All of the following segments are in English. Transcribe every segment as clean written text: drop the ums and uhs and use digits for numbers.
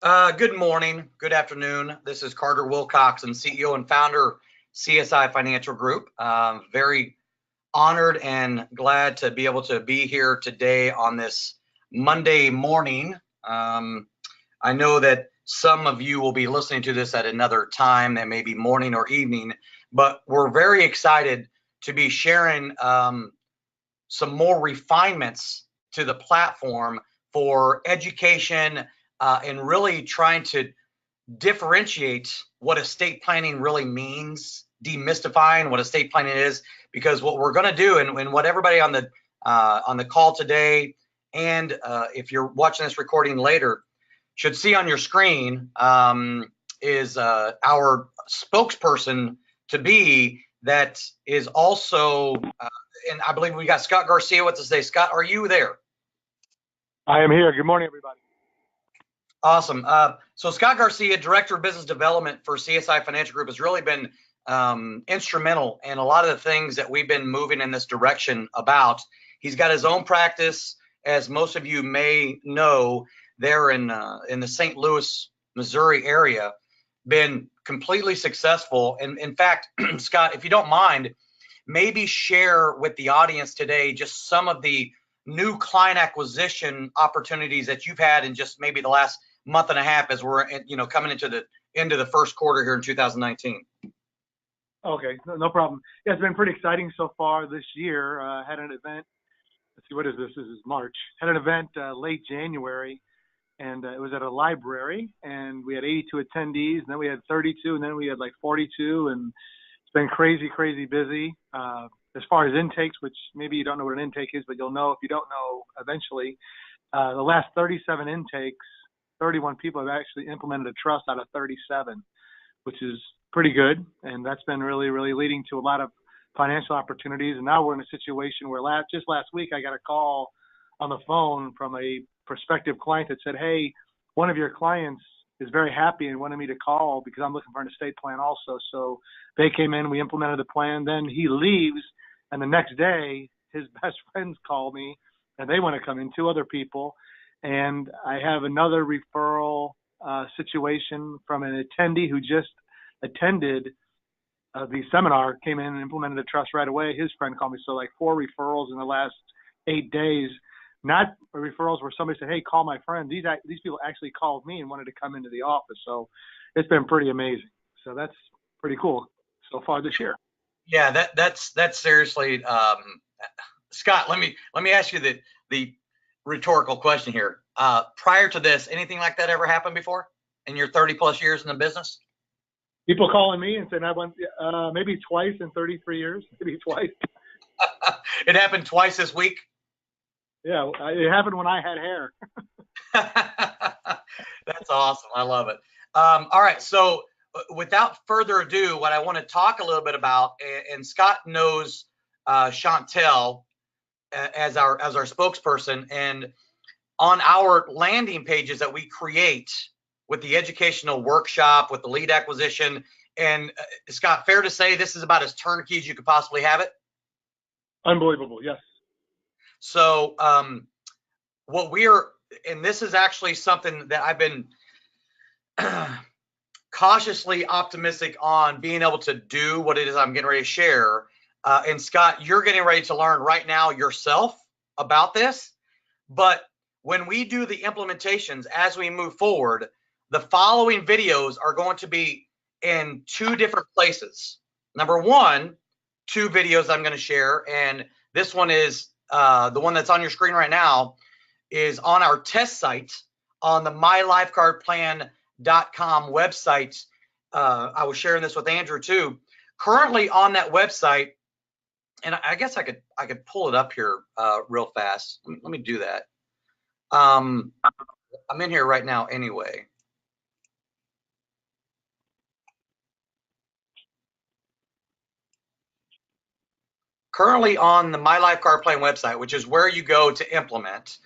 Good morning, good afternoon. This is Carter Wilcoxon, CEO and founder, CSI Financial Group. Very honored and glad to be able to be here today on this Monday morning. I know that some of you will be listening to this at another time, that may be morning or evening, but we're very excited to be sharing some more refinements to the platform for education and really trying to differentiate what estate planning really means, demystifying what estate planning is, because what we're going to do, and what everybody on the call today, and if you're watching this recording later, should see on your screen is our spokesperson to be that is also, and I believe we got Scott Garcia with us today. Scott, are you there? I am here. Good morning, everybody. Awesome. So Scott Garcia, Director of Business Development for CSI Financial Group, has really been instrumental in a lot of the things that we've been moving in this direction about. He's got his own practice, as most of you may know, there in the St. Louis, Missouri area, been completely successful. And in fact, Scott, if you don't mind, maybe share with the audience today just some of the new client acquisition opportunities that you've had in just maybe the last month and a half as we're coming into the end of the first quarter here in 2019. Okay, no problem. Yeah, it's been pretty exciting so far this year. Had an event. Let's see, what is this? This is March. Had an event late January, and it was at a library, and we had 82 attendees, and then we had 32, and then we had like 42, and it's been crazy busy. As far as intakes, which maybe you don't know what an intake is, but you'll know if you don't know eventually. The last 37 intakes, 31 people have actually implemented a trust out of 37, which is pretty good. And that's been really leading to a lot of financial opportunities. And now we're in a situation where just last week, I got a call on the phone from a prospective client that said, hey, one of your clients is very happy and wanted me to call because I'm looking for an estate plan also. So they came in, we implemented the plan, then he leaves. And the next day, his best friends call me, and they want to come in, 2 other people. And I have another referral situation from an attendee who just attended the seminar, came in and implemented a trust right away. His friend called me. So like 4 referrals in the last 8 days, not referrals where somebody said, hey, call my friend. These people actually called me and wanted to come into the office. So it's been pretty amazing. So that's pretty cool so far this year. Yeah, that's seriously, Scott. Let me ask you the rhetorical question here. Prior to this, anything like that ever happened before in your 30+ years in the business? People calling me and saying I went maybe twice in 33 years, maybe twice. It happened twice this week. Yeah, it happened when I had hair. That's awesome. I love it. All right, so without further ado, what I want to talk a little bit about, and Scott knows Chantel as our spokesperson, and on our landing pages that we create with the educational workshop, with the lead acquisition, and Scott, fair to say this is about as turnkey as you could possibly have it? Unbelievable, yes. So what we're, and this is actually something that I've been cautiously optimistic on being able to do what it is I'm getting ready to share. And Scott, you're getting ready to learn right now yourself about this. But when we do the implementations as we move forward, the following videos are going to be in 2 different places. Number 1, 2 videos I'm going to share. And this one is the one that's on your screen right now is on our test site on the mylifeguardplan.com website. I was sharing this with Andrew too. Currently on that website, and I guess I could pull it up here real fast. Let me do that. I'm in here right now anyway. Currently on the My Lifeguard Plan website, which is where you go to implement,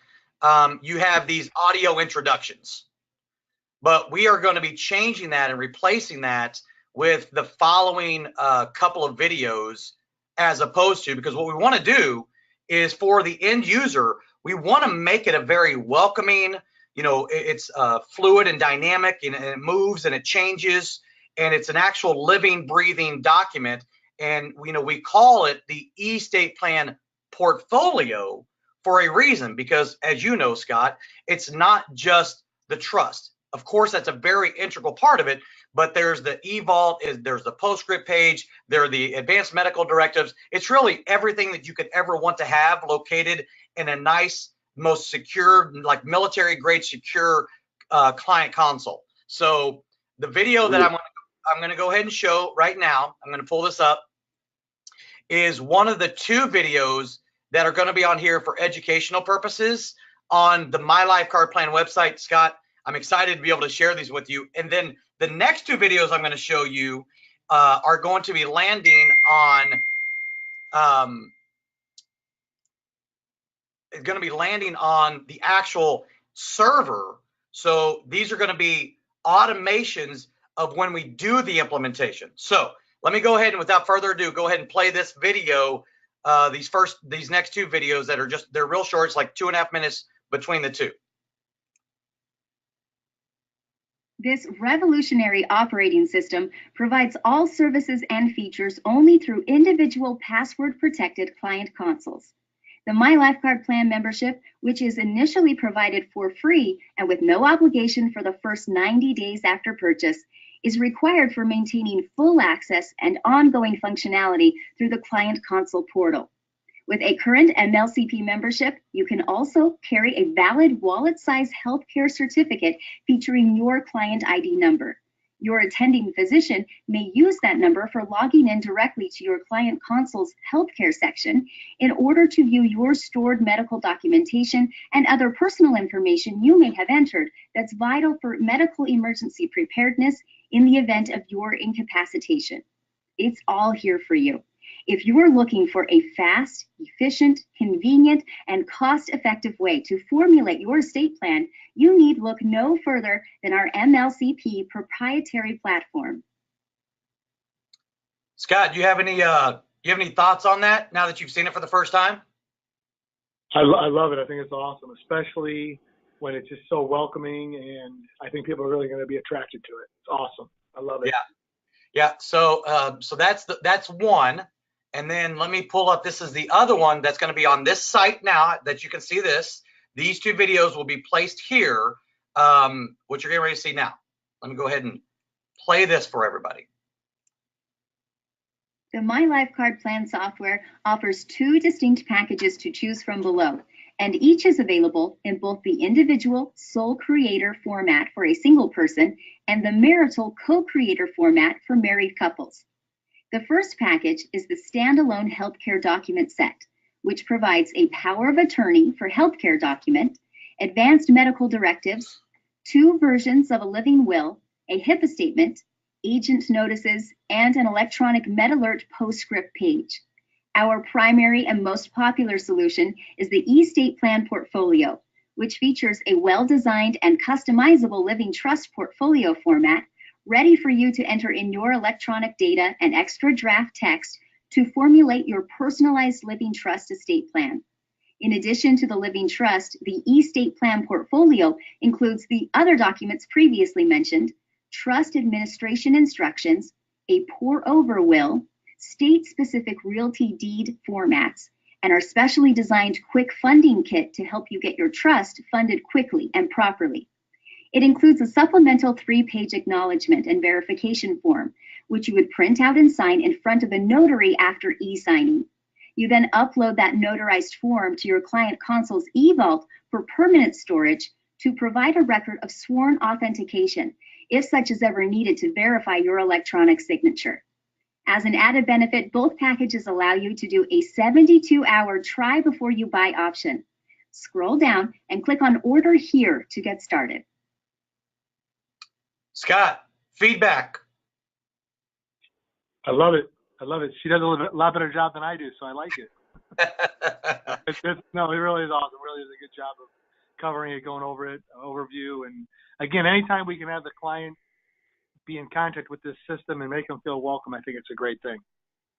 you have these audio introductions. But we are going to be changing that and replacing that with the following couple of videos, as opposed to, because what we want to do is for the end user, we want to make it a very welcoming, it's fluid and dynamic, and it moves and it changes, and it's an actual living, breathing document. And we call it the eState Plan Portfolio for a reason, because as you know, Scott, it's not just the trust. Of course, that's a very integral part of it, but there's the eVault, there's the postscript page, there are the advanced medical directives. It's really everything that you could ever want to have located in a nice, most secure, like military grade secure client console. So the video that I'm going to go ahead and show right now, I'm going to pull this up, is one of the 2 videos that are going to be on here for educational purposes on the My Life Card Plan website. Scott, I'm excited to be able to share these with you. And then the next 2 videos I'm going to show you are going to be landing on the actual server. So these are going to be automations of when we do the implementation. So let me go ahead and, without further ado, go ahead and play this video. These next 2 videos that are they're real short. It's like 2.5 minutes between the 2. This revolutionary operating system provides all services and features only through individual password-protected client consoles. The My Life Card Plan membership, which is initially provided for free and with no obligation for the first 90 days after purchase, is required for maintaining full access and ongoing functionality through the Client Console portal. With a current MLCP membership, you can also carry a valid wallet-size healthcare certificate featuring your client ID number. Your attending physician may use that number for logging in directly to your Client Console's healthcare section in order to view your stored medical documentation and other personal information you may have entered that's vital for medical emergency preparedness in the event of your incapacitation. It's all here for you. If you are looking for a fast, efficient, convenient, and cost-effective way to formulate your estate plan, you need look no further than our MLCP proprietary platform. Scott, do you have any thoughts on that now that you've seen it for the first time? I love it. I think it's awesome, especially when it's just so welcoming, and I think people are really going to be attracted to it. It's awesome. I love it. Yeah. So that's one. And then let me pull up, this is the other one that's going to be on this site now that you can see this. These 2 videos will be placed here, which you're getting ready to see now. Let me go ahead and play this for everybody. The My Life Card Plan software offers 2 distinct packages to choose from below, and each is available in both the individual sole creator format for a single person and the marital co-creator format for married couples. The first package is the standalone healthcare document set, which provides a power of attorney for healthcare document, advanced medical directives, 2 versions of a living will, a HIPAA statement, agent notices, and an electronic MedAlert postscript page. Our primary and most popular solution is the eState Plan Portfolio, which features a well-designed and customizable living trust portfolio format ready for you to enter in your electronic data and extra draft text to formulate your personalized living trust estate plan. In addition to the living trust, the eState Plan Portfolio includes the other documents previously mentioned, trust administration instructions, a pour-over will, state-specific realty deed formats, and our specially designed quick funding kit to help you get your trust funded quickly and properly. It includes a supplemental 3-page acknowledgement and verification form, which you would print out and sign in front of a notary after e-signing. You then upload that notarized form to your Client Console's eVault for permanent storage to provide a record of sworn authentication, if such is ever needed to verify your electronic signature. As an added benefit, both packages allow you to do a 72-hour try before you buy option. Scroll down and click on Order Here to get started. Scott, feedback. I love it. I love it. She does a lot better job than I do, so I like it. No, it really is awesome. It really is a good job of covering it, going over it, overview. And again, anytime we can have the client be in contact with this system and make them feel welcome, I think it's a great thing.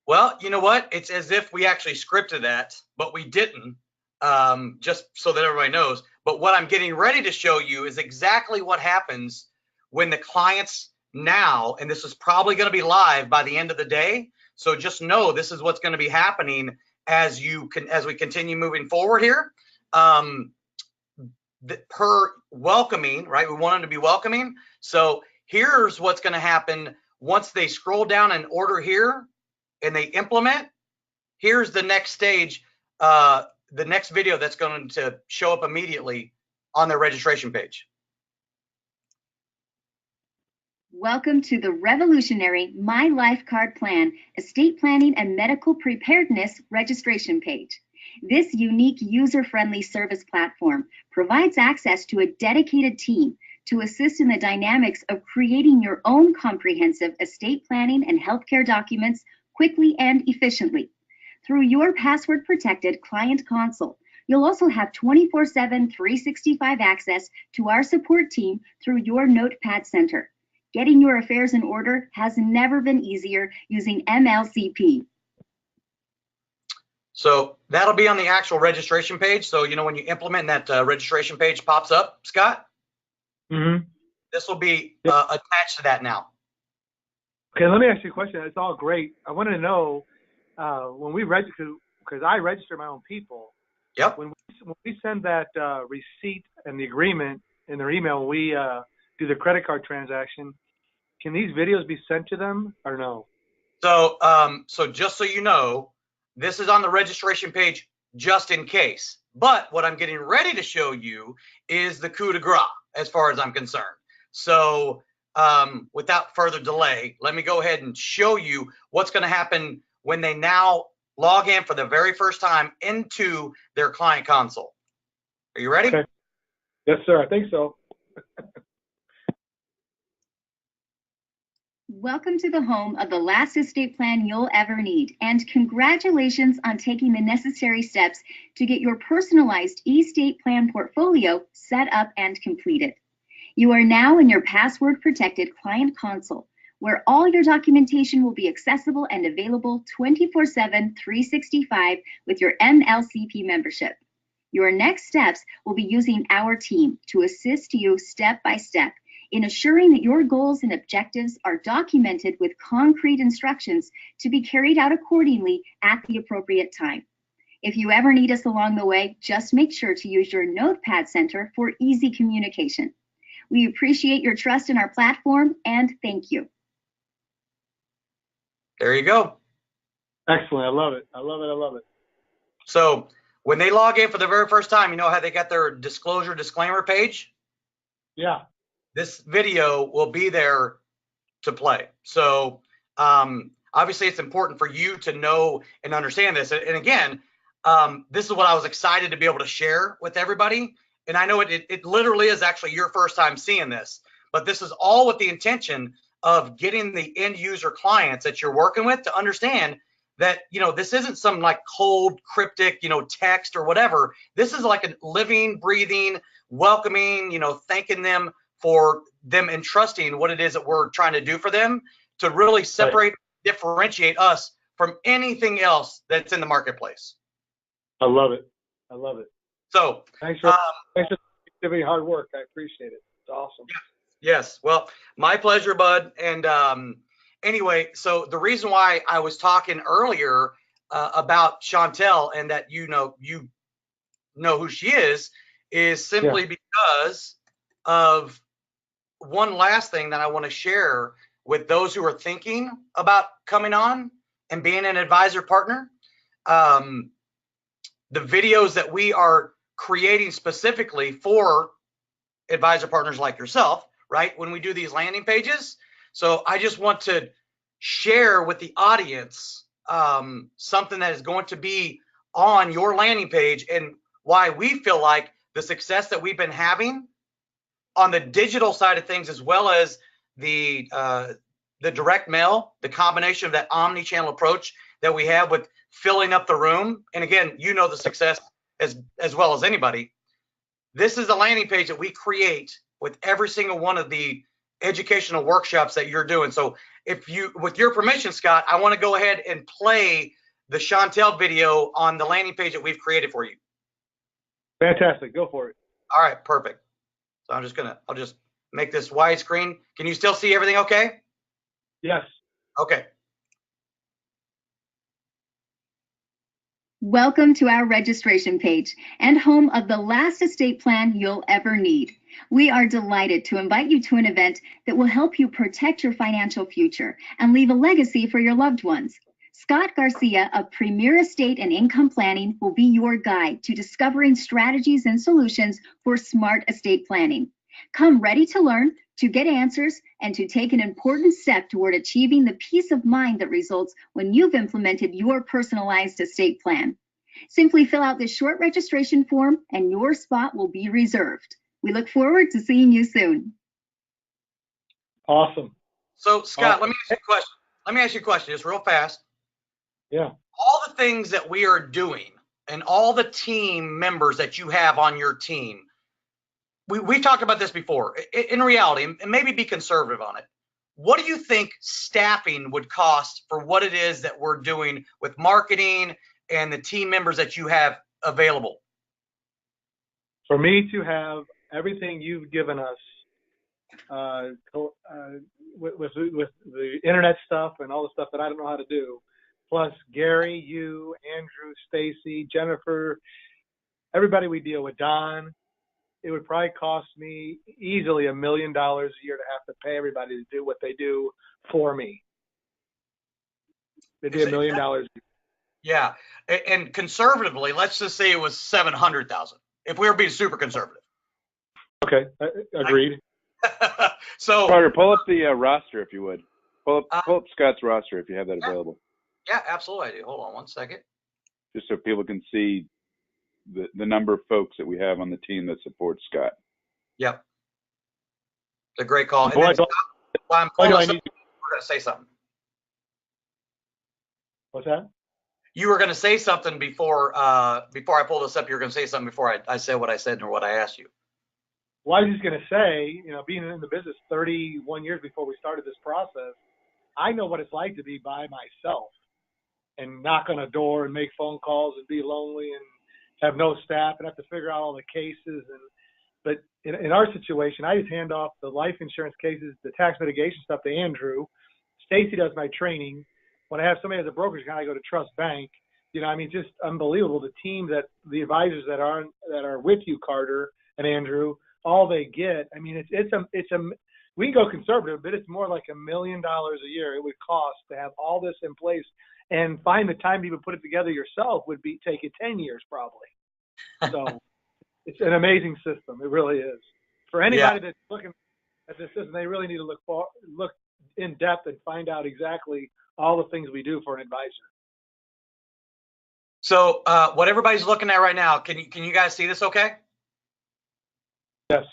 Well, you know what? It's as if we actually scripted that, but we didn't. just so that everybody knows. But what I'm getting ready to show you is exactly what happens when the clients now, and this is probably going to be live by the end of the day. So just know this is what's going to be happening as we continue moving forward here. Per welcoming, right? We want them to be welcoming. So here's what's going to happen once they scroll down and order here and they implement. Here's the next stage, the next video that's going to show up immediately on their registration page. Welcome to the revolutionary My Life Card Plan Estate Planning and Medical Preparedness registration page. This unique user-friendly service platform provides access to a dedicated team to assist in the dynamics of creating your own comprehensive estate planning and healthcare documents quickly and efficiently. Through your password-protected client console, you'll also have 24/7, 365 access to our support team through your Notepad Center. Getting your affairs in order has never been easier using MLCP. So that'll be on the actual registration page. So, when you implement and that registration page pops up, Scott, this will be attached to that now. Okay, let me ask you a question. It's all great. I want to know when we register, because I register my own people. Yep. When we send that receipt and the agreement in their email, when we do the credit card transaction, can these videos be sent to them or no? So, so just so you know, this is on the registration page just in case. But what I'm getting ready to show you is the coup de grace, as far as I'm concerned. So, without further delay, let me go ahead and show you what's going to happen when they now log in for the very first time into their client console. Are you ready? Okay. Yes, sir. I think so. Welcome to the home of the last estate plan you'll ever need, and congratulations on taking the necessary steps to get your personalized eState plan portfolio set up and completed. You are now in your password-protected client console, where all your documentation will be accessible and available 24/7, 365 with your MLCP membership. Your next steps will be using our team to assist you step by step in assuring that your goals and objectives are documented with concrete instructions to be carried out accordingly at the appropriate time. If you ever need us along the way, just make sure to use your Notepad Center for easy communication. We appreciate your trust in our platform, and thank you. There you go. Excellent. I love it. I love it. I love it. So when they log in for the very first time, you know how they got their disclosure page? Yeah. This video will be there to play. So obviously it's important for you to know and understand this. And again, this is what I was excited to be able to share with everybody. And I know it literally is actually your first time seeing this, but this is all with the intention of getting the end user clients that you're working with to understand that, this isn't some like cold, cryptic, text or whatever. This is like a living, breathing, welcoming, thanking them for them entrusting what it is that we're trying to do for them to really separate, differentiate us from anything else that's in the marketplace. I love it. I love it. So thanks for giving hard work. I appreciate it. It's awesome. Yes. Well, my pleasure, bud. And anyway, so the reason why I was talking earlier about Chantel and that you know who she is simply because of one last thing that I want to share with those who are thinking about coming on and being an advisor partner. The videos that we are creating specifically for advisor partners like yourself, right? When we do these landing pages. So I just want to share with the audience something that is going to be on your landing page and why we feel like the success that we've been having on the digital side of things, as well as the direct mail, the combination of that omni-channel approach that we have with filling up the room. And again, the success as well as anybody. This is the landing page that we create with every single one of the educational workshops that you're doing. So with your permission, Scott, I want to go ahead and play the Chantel video on the landing page that we've created for you. Fantastic. Go for it. All right, perfect. So I'll just make this widescreen. Can you still see everything okay? Yes. Okay. Welcome to our registration page and home of the last estate plan you'll ever need. We are delighted to invite you to an event that will help you protect your financial future and leave a legacy for your loved ones. Scott Garcia of Premier Estate and Income Planning will be your guide to discovering strategies and solutions for smart estate planning. Come ready to learn, to get answers, and to take an important step toward achieving the peace of mind that results when you've implemented your personalized estate plan. Simply fill out this short registration form and your spot will be reserved. We look forward to seeing you soon. Awesome. So Scott, Awesome. let me ask you a question. Let me ask you a question, just real fast. Yeah. All the things that we are doing and all the team members that you have on your team, we've talked about this before. In reality, and maybe be conservative on it, what do you think staffing would cost for what it is that we're doing with marketing and the team members that you have available? For me to have everything you've given us with the internet stuff and all the stuff that I don't know how to do, plus Gary, you, Andrew, Stacy, Jennifer, everybody we deal with, Don, it would probably cost me easily $1 million a year to have to pay everybody to do what they do for me. It'd be $1 million. Yeah, and conservatively, let's just say it was 700,000. If we were being super conservative. Okay, agreed. So Carter, pull up the roster if you would. Pull up Scott's roster if you have that available. Yeah, absolutely I do. Hold on one second. Just so people can see the number of folks that we have on the team that support Scott. Yep. It's a great call. Boy, And then, while I'm pulling this up, need... we're going to say something. What's that? You were going to say something before I pull this up. You were going to say something before I said what I said or what I asked you. Well, I was just going to say, being in the business 31 years before we started this process, I know what it's like to be by myself and knock on a door and make phone calls and be lonely and have no staff and have to figure out all the cases. But in our situation, I just hand off the life insurance cases, the tax mitigation stuff to Andrew. Stacy does my training. When I have somebody as a brokerage account, I go to Trust Bank. Just unbelievable. The team the advisors that are with you, Carter and Andrew, all they get. We can go conservative, but it's more like $1 million a year it would cost to have all this in place, and find the time to even put it together yourself would take you 10 years probably. So it's an amazing system. It really is. For anybody that's looking at this system, they really need to look in depth and find out exactly all the things we do for an advisor. So what everybody's looking at right now, can you guys see this okay? Yes.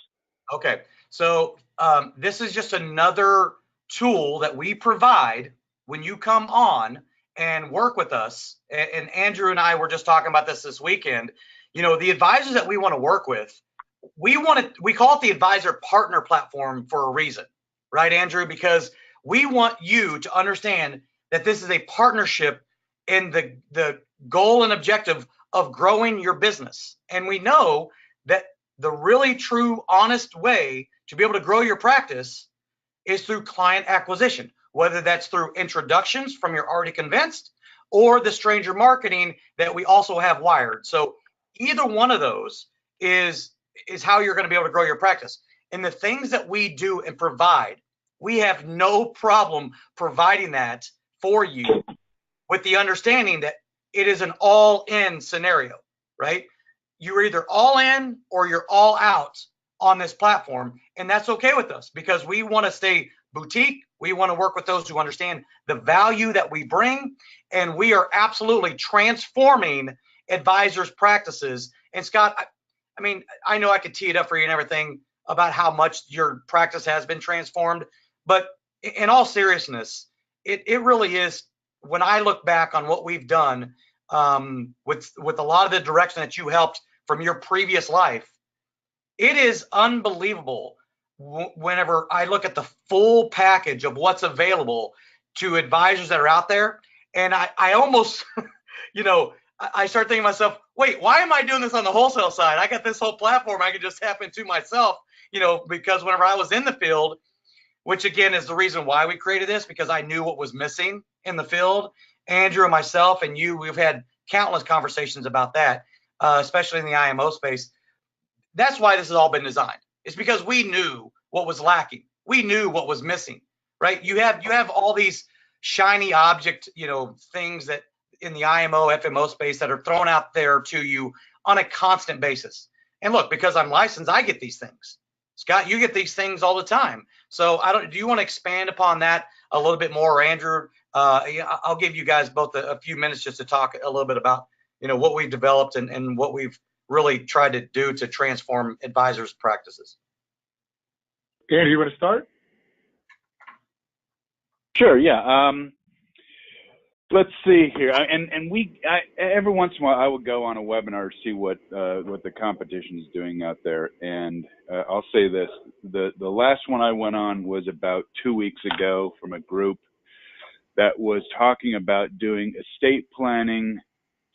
Okay. So this is just another tool that we provide when you come on and work with us. And Andrew and I were just talking about this weekend. The advisors that we want to work with, we call it the advisor partner platform for a reason, right, Andrew? Because we want you to understand that this is a partnership in the goal and objective of growing your business. And we know that the really true, honest way to be able to grow your practice is through client acquisition, whether that's through introductions from your already convinced or the stranger marketing that we also have wired. So either one of those is how you're going to be able to grow your practice. And the things that we do and provide, we have no problem providing that for you with the understanding that it is an all-in scenario, right? You're either all in or you're all out on this platform. And that's okay with us because we want to stay boutique. We want to work with those who understand the value that we bring. And we are absolutely transforming advisors' practices. And Scott, I know I could tee it up for you and everything about how much your practice has been transformed. But in all seriousness, it really is, when I look back on what we've done with a lot of the direction that you helped from your previous life, it is unbelievable whenever I look at the full package of what's available to advisors that are out there. And I almost, I start thinking to myself, wait, why am I doing this on the wholesale side? I got this whole platform I can just tap into myself, because whenever I was in the field, which again is the reason why we created this, because I knew what was missing in the field. Andrew and myself and you, we've had countless conversations about that, especially in the IMO space. That's why this has all been designed. It's because we knew what was lacking. We knew what was missing, right? You have all these shiny object, things that in the IMO, FMO space that are thrown out there to you on a constant basis. And look, because I'm licensed, I get these things. Scott, you get these things all the time. So do you want to expand upon that a little bit more, Andrew? I'll give you guys both a few minutes just to talk a little bit about, what we've developed and what we've really tried to do to transform advisors' practices. Andrew, you want to start? Sure. Yeah. Let's see here. Every once in a while I will go on a webinar to see what the competition is doing out there. And I'll say this: the last one I went on was about 2 weeks ago from a group that was talking about doing estate planning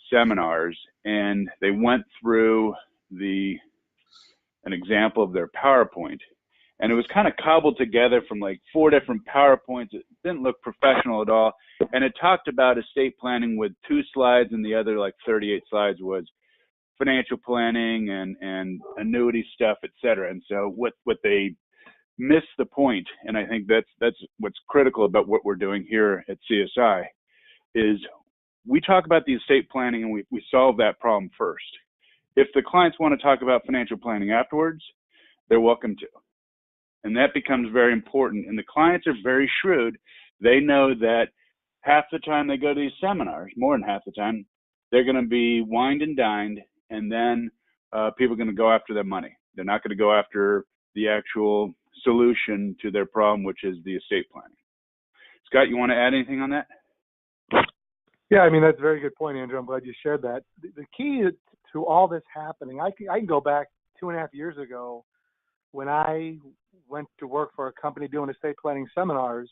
seminars, and they went through an example of their PowerPoint. And it was kind of cobbled together from like 4 different PowerPoints. It didn't look professional at all. And it talked about estate planning with 2 slides, and the other like 38 slides was financial planning and annuity stuff, et cetera. And so what they missed the point, and I think that's what's critical about what we're doing here at CSI, is we talk about the estate planning and we solve that problem first. If the clients want to talk about financial planning afterwards, they're welcome to. And that becomes very important. And the clients are very shrewd. They know that half the time they go to these seminars, more than half the time, they're going to be wined and dined, and then people are going to go after their money. They're not going to go after the actual solution to their problem, which is the estate planning. Scott, you want to add anything on that? Yeah, I mean, that's a very good point, Andrew. I'm glad you shared that. The key to all this happening, I can go back 2.5 years ago when I went to work for a company doing estate planning seminars,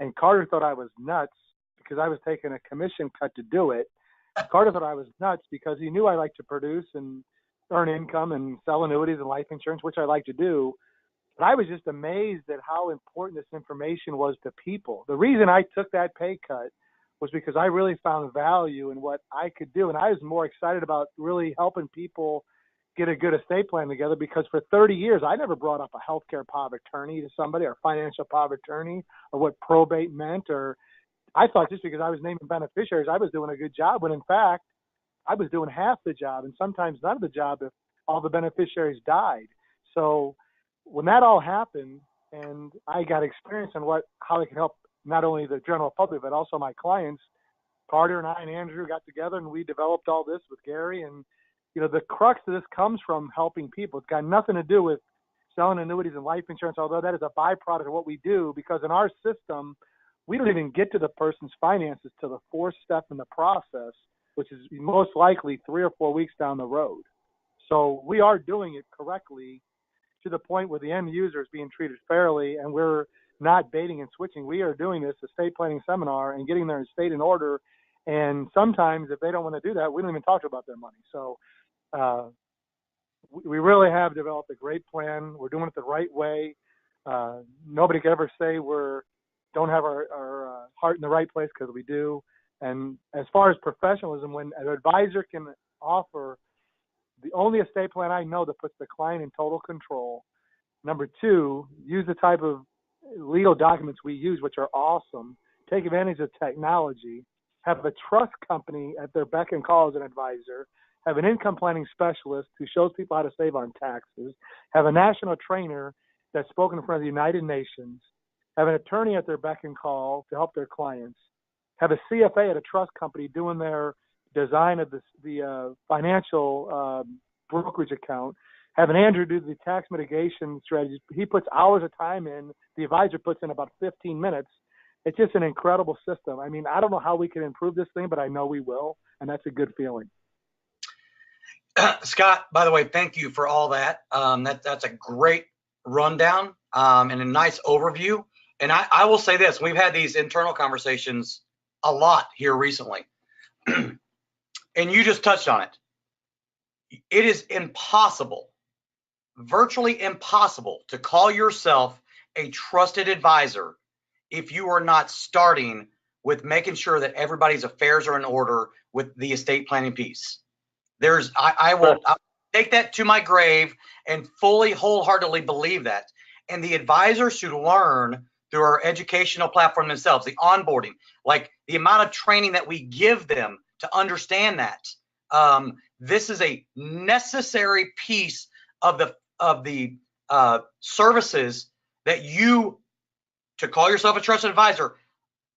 and Carter thought I was nuts because I was taking a commission cut to do it. Carter thought I was nuts because he knew I like to produce and earn income and sell annuities and life insurance, which I like to do. But I was just amazed at how important this information was to people. The reason I took that pay cut was because I really found value in what I could do. And I was more excited about really helping people get a good estate plan together, because for 30 years, I never brought up a healthcare power of attorney to somebody, or financial power of attorney, or what probate meant. Or I thought just because I was naming beneficiaries, I was doing a good job, when in fact, I was doing half the job and sometimes none of the job if all the beneficiaries died. So when that all happened and I got experience on how I could help not only the general public, but also my clients, Carter and I and Andrew got together and we developed all this with Gary. And the crux of this comes from helping people. It's got nothing to do with selling annuities and life insurance, although that is a byproduct of what we do, because in our system, we don't even get to the person's finances till the 4th step in the process, which is most likely 3 or 4 weeks down the road. So we are doing it correctly to the point where the end user is being treated fairly, and we're not baiting and switching. We are doing this estate planning seminar and getting their estate in order. And sometimes if they don't want to do that, we don't even talk about their money. So we really have developed a great plan. We're doing it the right way. Nobody can ever say don't have our heart in the right place, because we do. And as far as professionalism, when an advisor can offer the only estate plan I know that puts the client in total control, number 2, use the type of legal documents we use, which are awesome, take advantage of technology, have a trust company at their beck and call as an advisor, have an income planning specialist who shows people how to save on taxes, have a national trainer that's spoken in front of the United Nations, have an attorney at their beck and call to help their clients, have a CFA at a trust company doing their design of the financial brokerage account, have an Andrew do the tax mitigation strategies. He puts hours of time in. The advisor puts in about 15 minutes. It's just an incredible system. I mean, I don't know how we can improve this thing, but I know we will, and that's a good feeling. Scott, by the way, thank you for all that. That's a great rundown and a nice overview. And I will say this: we've had these internal conversations a lot here recently. and you just touched on it. It is impossible, virtually impossible, to call yourself a trusted advisor if you are not starting with making sure that everybody's affairs are in order with the estate planning piece. I will take that to my grave and fully, wholeheartedly believe that. And the advisors should learn through our educational platform themselves, the onboarding, like the amount of training that we give them to understand that. This is a necessary piece of the services that you, to call yourself a trusted advisor,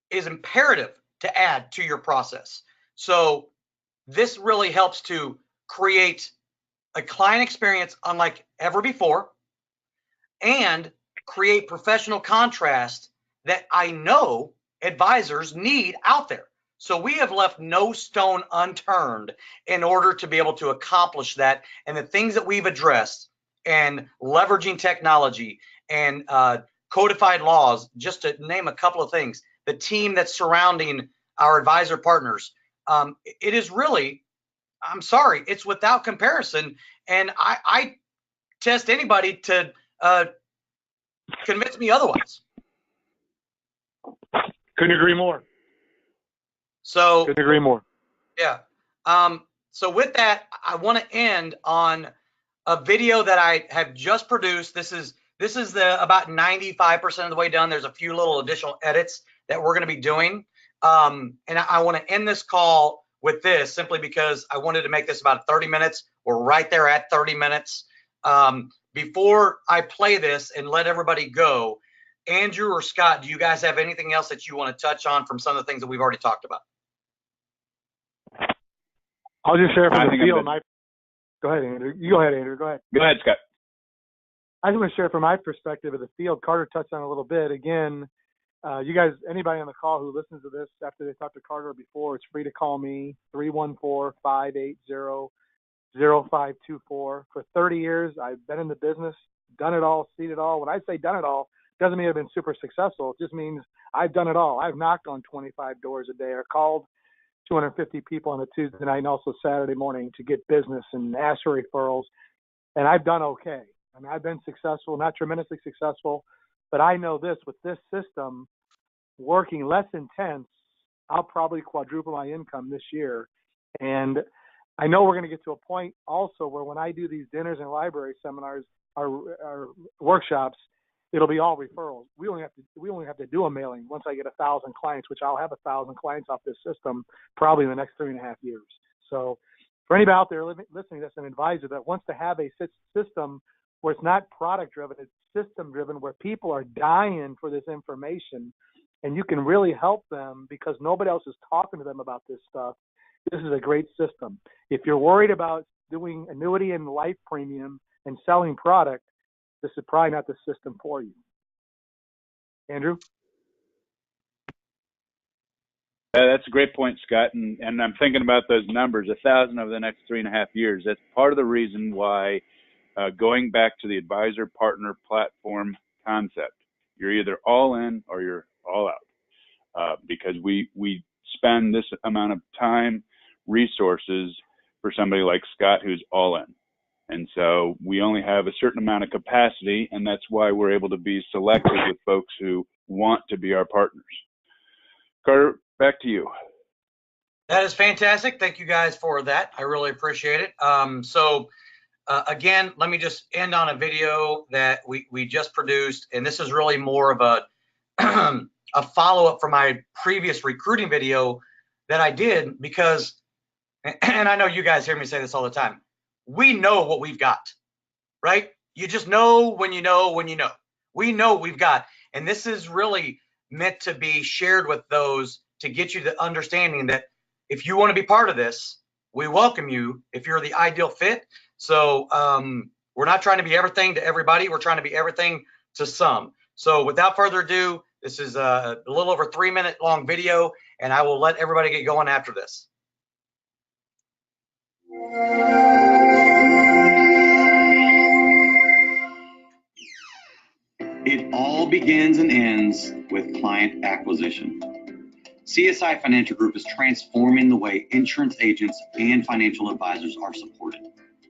is imperative to add to your process. So this really helps to create a client experience unlike ever before and create professional contrast that I know advisors need out there. So we have left no stone unturned in order to be able to accomplish that. And the things that we've addressed and leveraging technology and codified laws, just to name a couple of things, the team that's surrounding our advisor partners, it is really, I'm sorry, it's without comparison. And I test anybody to convince me otherwise. Couldn't agree more. So couldn't agree more. Yeah. So with that, I want to end on a video that I have just produced. This is the about 95% of the way done. There's a few little additional edits that we're going to be doing. And I want to end this call with this simply because I wanted to make this about 30 minutes. We're right there at 30 minutes. Before I play this and let everybody go, Andrew or Scott, do you guys have anything else that you want to touch on from some of the things that we've already talked about? I'll just share from the field. Go ahead, Andrew. You go ahead, Andrew. Go ahead. Go ahead, Scott. I just want to share from my perspective of the field. Carter touched on it a little bit. Again, you guys, anybody on the call who listens to this after they talked to Carter before, it's free to call me, 314-580-0524. For 30 years, I've been in the business, done it all, seen it all. When I say done it all, it doesn't mean I've been super successful. It just means I've done it all. I've knocked on 25 doors a day or called 250 people on a Tuesday night and also Saturday morning to get business and ask for referrals. And I've done okay. I mean, I've been successful, not tremendously successful, but I know this, with this system working less intense, I'll probably quadruple my income this year. And I know we're going to get to a point also where when I do these dinners and library seminars, our workshops, it'll be all referrals. We only have to do a mailing once I get 1,000 clients, which I'll have 1,000 clients off this system probably in the next 3.5 years. So for anybody out there listening that's an advisor that wants to have a system where it's not product driven, it's system driven, where people are dying for this information and you can really help them because nobody else is talking to them about this stuff, this is a great system. If you're worried about doing annuity and life premium and selling product, this is probably not the system for you. Andrew? That's a great point, Scott. And I'm thinking about those numbers, 1,000 over the next 3.5 years. That's part of the reason why going back to the advisor partner platform concept, you're either all in or you're all out, because we spend this amount of time, resources for somebody like Scott who's all in. And so we only have a certain amount of capacity, and that's why we're able to be selective with folks who want to be our partners. Carter, back to you. That is fantastic. Thank you guys for that. I really appreciate it. Again, let me just end on a video that we just produced, and this is really more of a follow-up from my previous recruiting video that I did because, and I know you guys hear me say this all the time, we know what we've got, right? You just know when you know when you know. We know what we've got, and this is really meant to be shared with those to get you the understanding that if you want to be part of this, we welcome you if you're the ideal fit. So we're not trying to be everything to everybody. We're trying to be everything to some. So without further ado, this is a little over 3-minute long video, and I will let everybody get going after this. It all begins and ends with client acquisition. CSI Financial Group is transforming the way insurance agents and financial advisors are supported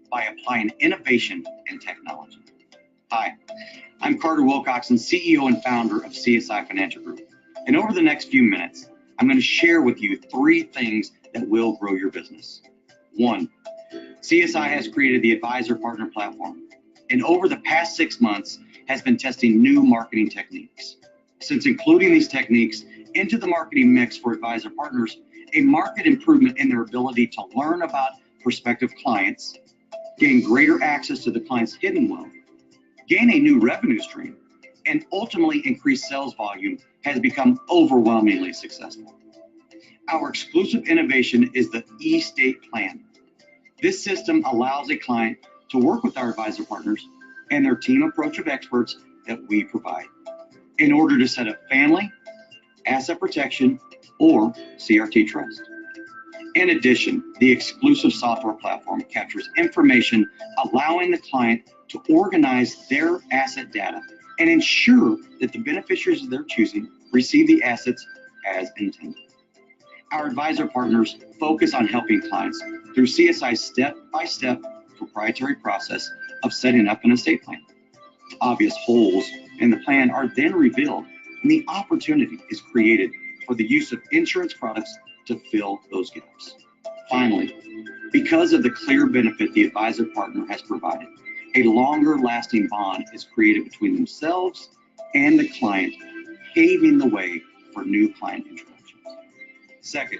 by applying innovation and technology. Hi, I'm Carter Wilcoxon, CEO and founder of CSI Financial Group. And over the next few minutes, I'm going to share with you 3 things that will grow your business. 1, CSI has created the Advisor Partner Platform, and over the past 6 months has been testing new marketing techniques. Since including these techniques into the marketing mix for advisor partners, a marked improvement in their ability to learn about prospective clients, gain greater access to the client's hidden wealth, gain a new revenue stream, and ultimately increase sales volume has become overwhelmingly successful. Our exclusive innovation is the eState plan. This system allows a client to work with our advisor partners and their team approach of experts that we provide in order to set up family, asset protection, or CRT trust. In addition, the exclusive software platform captures information allowing the client to organize their asset data and ensure that the beneficiaries of their choosing receive the assets as intended. Our advisor partners focus on helping clients through CSI's step-by-step proprietary process of setting up an estate plan. Obvious holes in the plan are then revealed, and the opportunity is created for the use of insurance products to fill those gaps. Finally, because of the clear benefit the advisor partner has provided, a longer lasting bond is created between themselves and the client, paving the way for new client introductions. Second,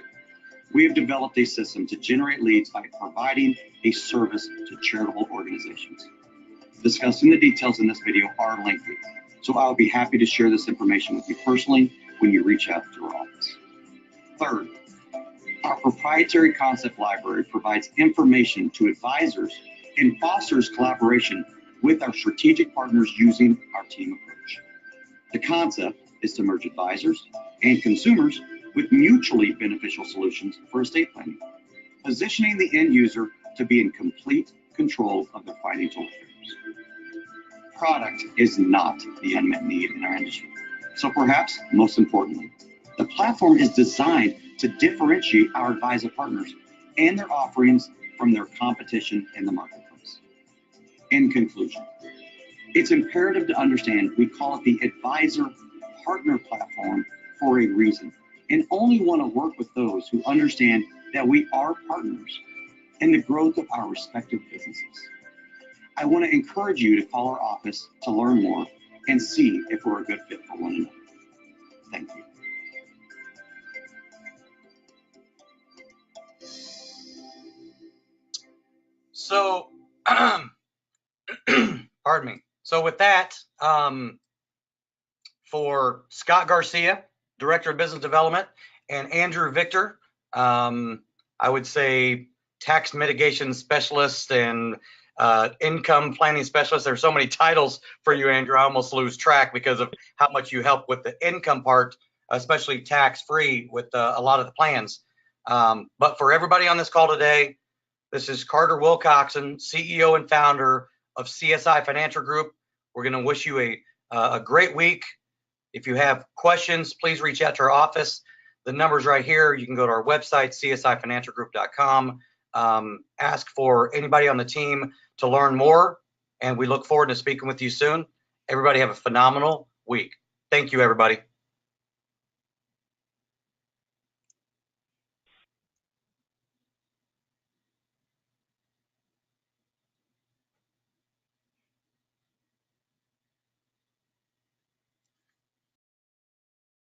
we have developed a system to generate leads by providing a service to charitable organizations. Discussing the details in this video are lengthy, so I'll be happy to share this information with you personally when you reach out to our office. Third, our proprietary concept library provides information to advisors and fosters collaboration with our strategic partners using our team approach. The concept is to merge advisors and consumers with mutually beneficial solutions for estate planning, positioning the end user to be in complete control of their financial affairs. Product is not the unmet need in our industry. So perhaps most importantly, the platform is designed to differentiate our advisor partners and their offerings from their competition in the marketplace. In conclusion, it's imperative to understand we call it the Advisor Partner Platform for a reason, and only want to work with those who understand that we are partners in the growth of our respective businesses. I want to encourage you to call our office to learn more and see if we're a good fit for one another. Thank you. So, pardon me. So with that, for Scott Garcia, Director of Business Development, and Andrew Victor, I would say tax mitigation specialist and income planning specialist. There's so many titles for you, Andrew. I almost lose track because of how much you help with the income part, especially tax-free with a lot of the plans. But for everybody on this call today, this is Carter Wilcoxon, CEO and founder of CSI Financial Group. We're going to wish you a great week. If you have questions, please reach out to our office. The number's right here. You can go to our website, csifinancialgroup.com. Ask for anybody on the team to learn more, and we look forward to speaking with you soon. Everybody have a phenomenal week. Thank you, everybody.